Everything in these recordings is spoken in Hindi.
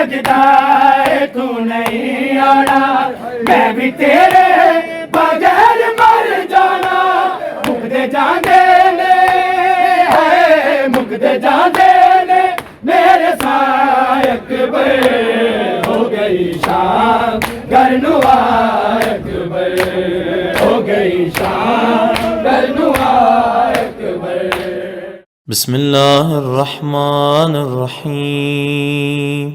लगता है तू नहीं आना, मैं भी तेरे बगैर मर जाना। मुकदे जाने ने है मुकदे जाने ने मेरे सायक बे हो गई शाम गरनुआ अकबर, हो गई शाम गरनुआ अकबर। बिस्मिल्लाहिर रहमानिर रहीम।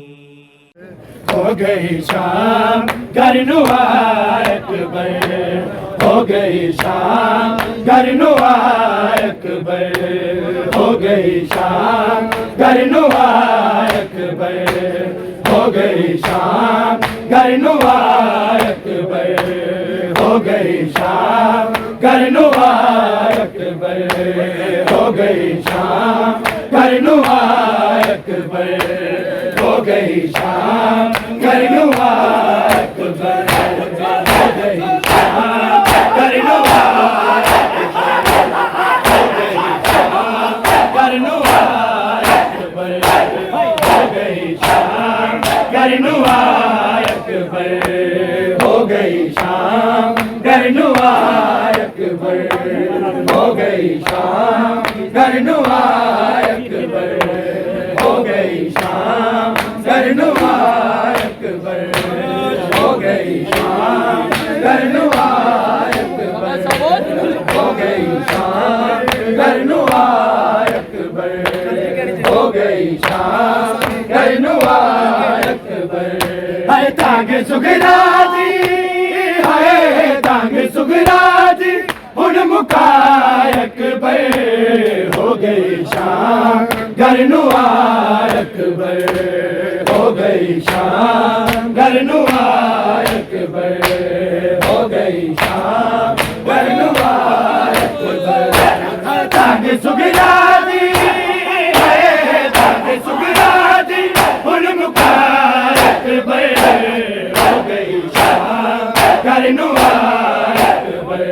हो गई शाम गरनुआ अकबर, हो गई शाम गरनुआ अकबर, हो गई शाम गरनुआ अकबर, हो गई शाम गरनुआ अकबर, हो गई शाम गरनुआ अकबर, हो गई शाम गरनुआ अकबर, हो गई शाम गरनुआ अकबर, हो गई शाम गरनुआ गरनुआ अकबर, हो गई शाम गरनुआ अकबर, हो गई शाम गरनुआ अकबर, हो गई शाम गरनुआ अकबर, हो गई शाम गरनुआ अकबर, हो गई शाम गरनुआ अकबर, हो गई शाम गरनुआ अकबर, हो गई शाम गरनुआ अकबर। हाय तांग सुगराजी, हाय तांग सुगराजी हुन मुकाय अकबर, हो गई शाम गरनुआ अकबर, हो गई शाम गरनुआ अकबर, हो गई शाम गरनुआ अकबर। तांग सुगराजी, हाय तांग सुगराजी हुन मुकाय अकबर, हो गई शाम गरनुआ अकबर,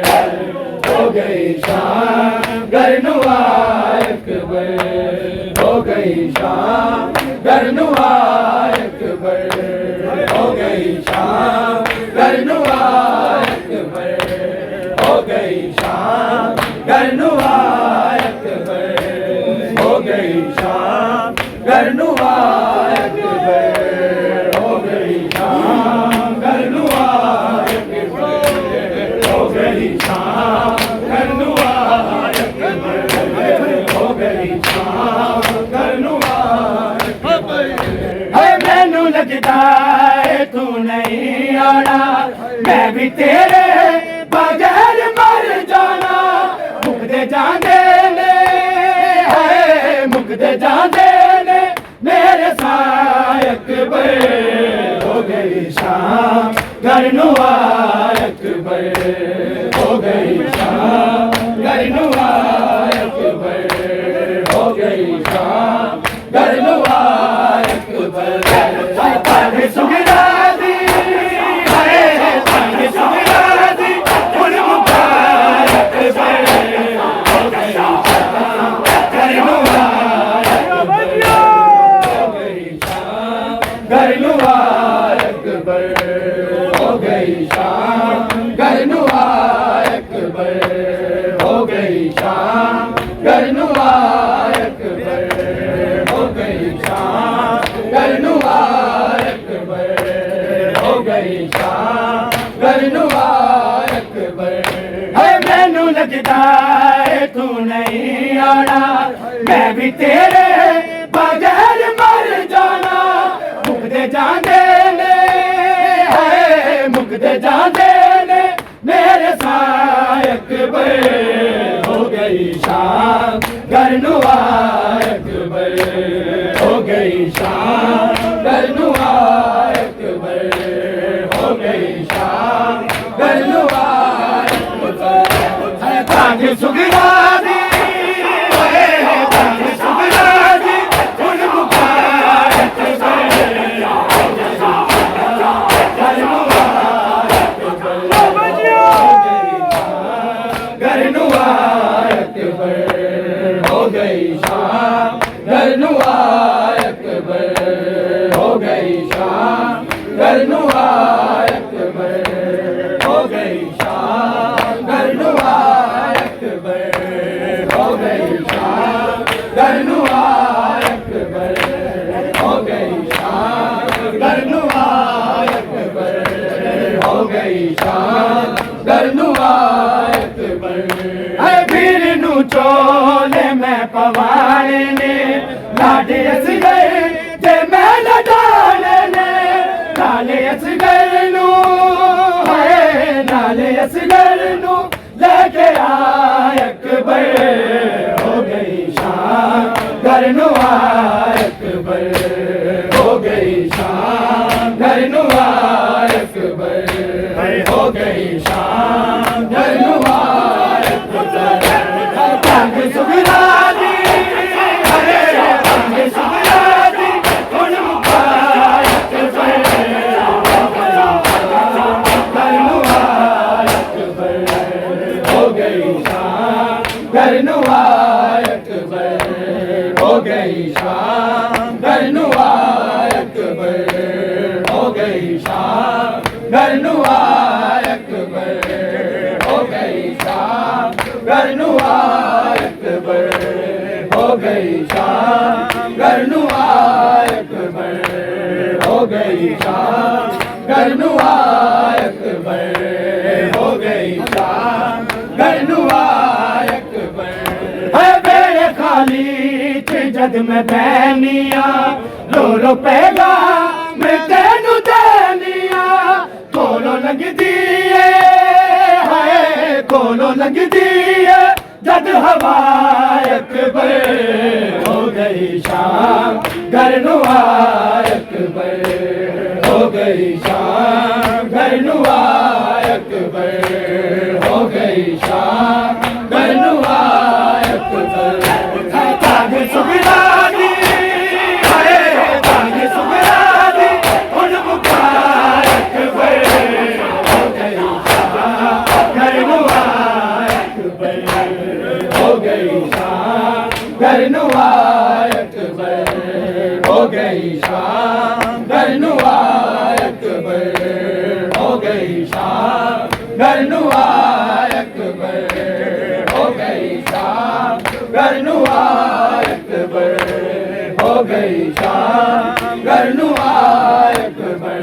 हो गई शाम गरनुआ अकबर, हो गई शाम गरनुआ अकबर, हो गई शाम गरनुआ अकबर, हो गई शाम गरनुआ अकबर, हो गई शाम गरनुआ अकबर, हो गई शाम गरनुआ अकबर, हो गई शाम गरनुआ अकबर, हो गई शाम गरनुआ अकबर। है मैनू लगता है तू नहीं आना, मैं भी तेरे बगैर मर जाना। मुकदे जाने ने है मुकदे जाने ने मेरे सायक बे हो गई शाम गरनुआ अकबर, हो गई शाम गरनुआ अकबर, हो गई शाम गरनुआ अकबर। तांग सुगराजी, हाय तांग सुगराजी हुन मुकाय अकबर, हो गई शाम गरनुआ अकबर, हो गई शाम गरनुआ अकबर, हो गई शाम गरनुआ अकबर, हो गई शाम गरनुआ अकबर, हो गई शाम गरनुआ अकबर, हो गई शाम गरनुआ अकबर। है मैनू लगता है तू नहीं आना, मैं भी तेरे बगैर मर जाना। मुकदे जाने ने है मुकदे जाने ने मेरे सायक बे हो गई शाम गरनुआ अकबर, हो गई शाम गरनुआ अकबर, हो गई शाम गरनुआ अकबर। तांग सुगराजी, हाय तांग सुगराजी हुन मुकाय अकबर, गरनुआ अकबर, गरनुआ अकबर, हो गई शाम गरनुआ अकबर, हो गई अकबर हो गई शान करनुआ अकबर हो गई शान करनुआ अकबर हो गई शान करनुआ अकबर तंग सुगरा दी अरे तंग सुगरा दी उन मुबारक करनुआ अकबर हो गई शान करनुआ अकबर हो गई शान करनुआ अकबर हो गई शान करनुआ अकबर हो गई शान करनुआ अकबर हो गई शान करनुआ अकबर हो गई शान करनुआ अकबर हो गई शान करनुआ अकबर है बेड़े खाली जद में बैनिया रो पैगा मैं तेनू दैनिया कोलो लगदी है कोलो लगदी है जद हवा अकबर हो गई शान करनुआ अकबर हो गई शान करनुआ अकबर हो गई शान करनुआ अकबर ताग सुगरा दी अरे ताग सुगरा दी उन मुबारक हो गई शान करनुआ अकबर हो गई शान करनुआ अकबर हो गई शान करनुआ अकबर हो गई शान करनुआ अकबर हो गई शान करनुआ अकबर हो गई शान करनुआ अकबर